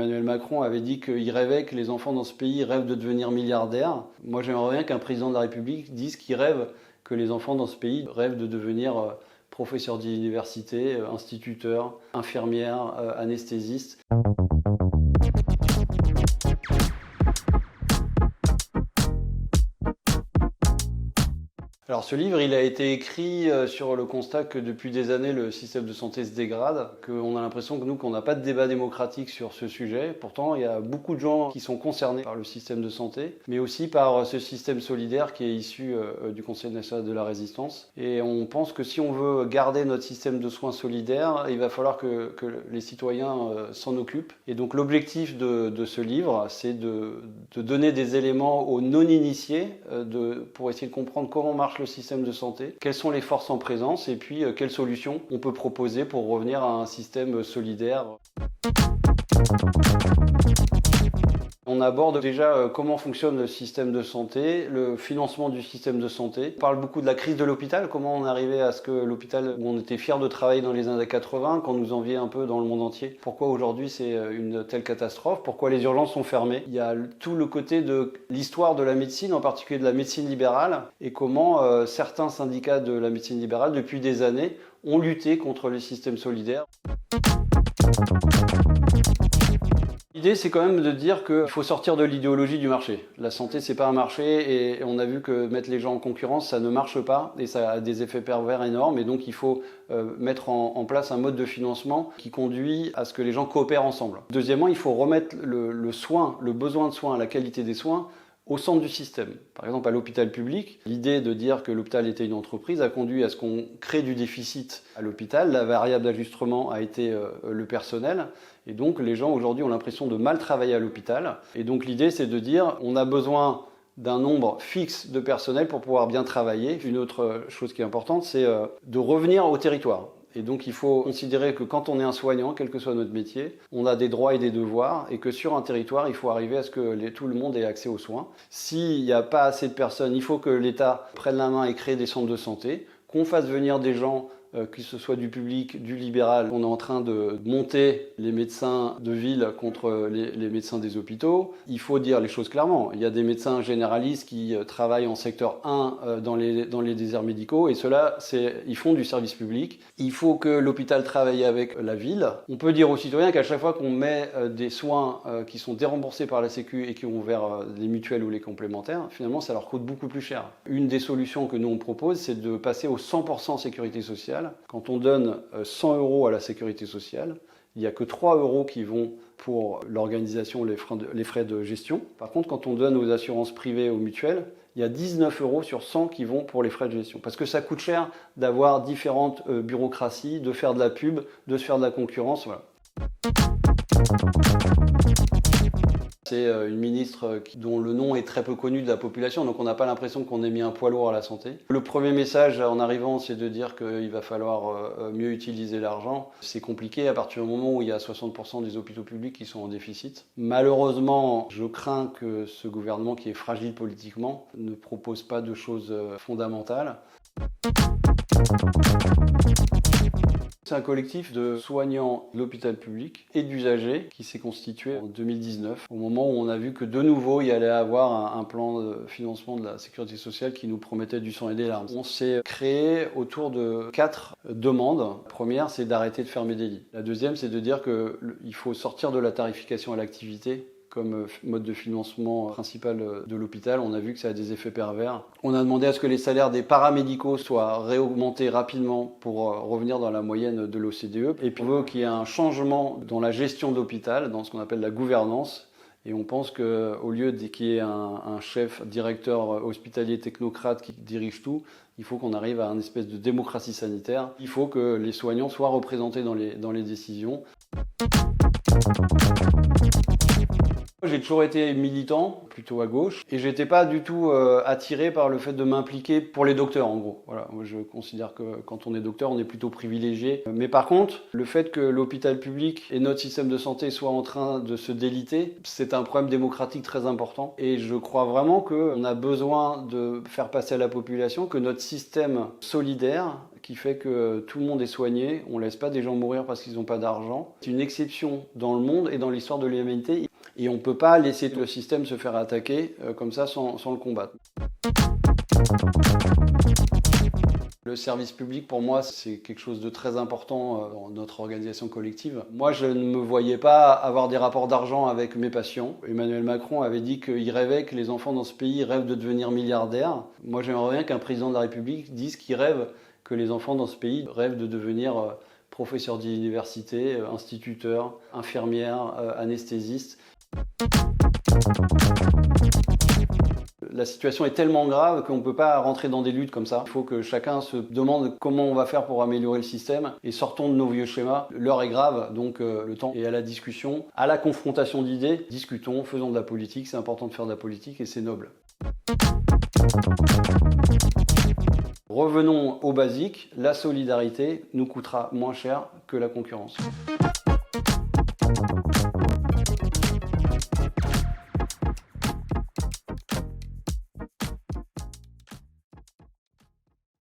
Emmanuel Macron avait dit qu'il rêvait que les enfants dans ce pays rêvent de devenir milliardaires. Moi, j'aimerais bien qu'un président de la République dise qu'il rêve que les enfants dans ce pays rêvent de devenir professeurs d'université, instituteurs, infirmières, anesthésistes. Alors ce livre, il a été écrit sur le constat que depuis des années, le système de santé se dégrade, qu'on a l'impression que qu'on n'a pas de débat démocratique sur ce sujet. Pourtant, il y a beaucoup de gens qui sont concernés par le système de santé, mais aussi par ce système solidaire qui est issu du Conseil national de la résistance. Et on pense que si on veut garder notre système de soins solidaire, il va falloir que les citoyens s'en occupent. Et donc l'objectif de ce livre, c'est de donner des éléments aux non-initiés pour essayer de comprendre comment marche le système de santé, quelles sont les forces en présence et puis quelles solutions on peut proposer pour revenir à un système solidaire. On aborde déjà comment fonctionne le système de santé, le financement du système de santé. On parle beaucoup de la crise de l'hôpital, comment on arrivait à ce que l'hôpital, où on était fiers de travailler dans les années 80, qu'on nous enviait un peu dans le monde entier. Pourquoi aujourd'hui c'est une telle catastrophe? Pourquoi les urgences sont fermées? Il y a tout le côté de l'histoire de la médecine, en particulier de la médecine libérale, et comment certains syndicats de la médecine libérale, depuis des années, ont lutté contre les systèmes solidaires. L'idée, c'est quand même de dire qu'il faut sortir de l'idéologie du marché. La santé, c'est pas un marché et on a vu que mettre les gens en concurrence, ça ne marche pas et ça a des effets pervers énormes. Et donc, il faut mettre en place un mode de financement qui conduit à ce que les gens coopèrent ensemble. Deuxièmement, il faut remettre le soin, le besoin de soins, la qualité des soins au centre du système. Par exemple, à l'hôpital public, l'idée de dire que l'hôpital était une entreprise a conduit à ce qu'on crée du déficit à l'hôpital. La variable d'ajustement a été le personnel. Et donc, les gens aujourd'hui ont l'impression de mal travailler à l'hôpital. Et donc, l'idée, c'est de dire on a besoin d'un nombre fixe de personnel pour pouvoir bien travailler. Une autre chose qui est importante, c'est de revenir au territoire. Et donc, il faut considérer que quand on est un soignant, quel que soit notre métier, on a des droits et des devoirs et que sur un territoire, il faut arriver à ce que tout le monde ait accès aux soins. S'il n'y a pas assez de personnes, il faut que l'État prenne la main et crée des centres de santé, qu'on fasse venir des gens, que ce soit du public, du libéral. On est en train de monter les médecins de ville contre les médecins des hôpitaux. Il faut dire les choses clairement. Il y a des médecins généralistes qui travaillent en secteur 1 dans les déserts médicaux et ceux-là, ils font du service public. Il faut que l'hôpital travaille avec la ville. On peut dire aux citoyens qu'à chaque fois qu'on met des soins qui sont déremboursés par la Sécu et qui vont vers les mutuelles ou les complémentaires, finalement, ça leur coûte beaucoup plus cher. Une des solutions que nous on propose, c'est de passer au 100% sécurité sociale. Quand on donne 100 € à la sécurité sociale, il n'y a que 3 € qui vont pour l'organisation, les frais de gestion. Par contre, quand on donne aux assurances privées, aux mutuelles, il y a 19 € sur 100 qui vont pour les frais de gestion. Parce que ça coûte cher d'avoir différentes bureaucraties, de faire de la pub, de se faire de la concurrence. Voilà. C'est une ministre dont le nom est très peu connu de la population, donc on n'a pas l'impression qu'on ait mis un poids lourd à la santé. Le premier message en arrivant, c'est de dire qu'il va falloir mieux utiliser l'argent. C'est compliqué à partir du moment où il y a 60% des hôpitaux publics qui sont en déficit. Malheureusement, je crains que ce gouvernement qui est fragile politiquement ne propose pas de choses fondamentales. C'est un collectif de soignants de l'hôpital public et d'usagers qui s'est constitué en 2019, au moment où on a vu que de nouveau il y allait avoir un plan de financement de la sécurité sociale qui nous promettait du sang et des larmes. On s'est créé autour de 4 demandes. La première, c'est d'arrêter de fermer des lits. La deuxième, c'est de dire qu'il faut sortir de la tarification à l'activité comme mode de financement principal de l'hôpital. On a vu que ça a des effets pervers. On a demandé à ce que les salaires des paramédicaux soient réaugmentés rapidement pour revenir dans la moyenne de l'OCDE. Et puis on veut qu'il y ait un changement dans la gestion de l'hôpital, dans ce qu'on appelle la gouvernance. Et on pense qu'au lieu qu'il y ait un chef, directeur hospitalier technocrate qui dirige tout, il faut qu'on arrive à une espèce de démocratie sanitaire. Il faut que les soignants soient représentés dans les décisions. J'ai toujours été militant, plutôt à gauche, et j'étais pas du tout attiré par le fait de m'impliquer pour les docteurs, en gros. Voilà, moi je considère que quand on est docteur, on est plutôt privilégié. Mais par contre, le fait que l'hôpital public et notre système de santé soient en train de se déliter, c'est un problème démocratique très important. Et je crois vraiment qu'on a besoin de faire passer à la population que notre système solidaire, qui fait que tout le monde est soigné, on ne laisse pas des gens mourir parce qu'ils n'ont pas d'argent. C'est une exception dans le monde et dans l'histoire de l'humanité, et on ne peut pas laisser le système se faire attaquer comme ça sans le combattre. Le service public, pour moi, c'est quelque chose de très important dans notre organisation collective. Moi, je ne me voyais pas avoir des rapports d'argent avec mes patients. Emmanuel Macron avait dit qu'il rêvait que les enfants dans ce pays rêvent de devenir milliardaires. Moi, j'aimerais bien qu'un président de la République dise qu'il rêve que les enfants dans ce pays rêvent de devenir professeurs d'université, instituteurs, infirmières, anesthésistes. La situation est tellement grave qu'on ne peut pas rentrer dans des luttes comme ça. Il faut que chacun se demande comment on va faire pour améliorer le système et sortons de nos vieux schémas. L'heure est grave, donc le temps est à la discussion, à la confrontation d'idées. Discutons, faisons de la politique, c'est important de faire de la politique et c'est noble. Revenons au basique, la solidarité nous coûtera moins cher que la concurrence.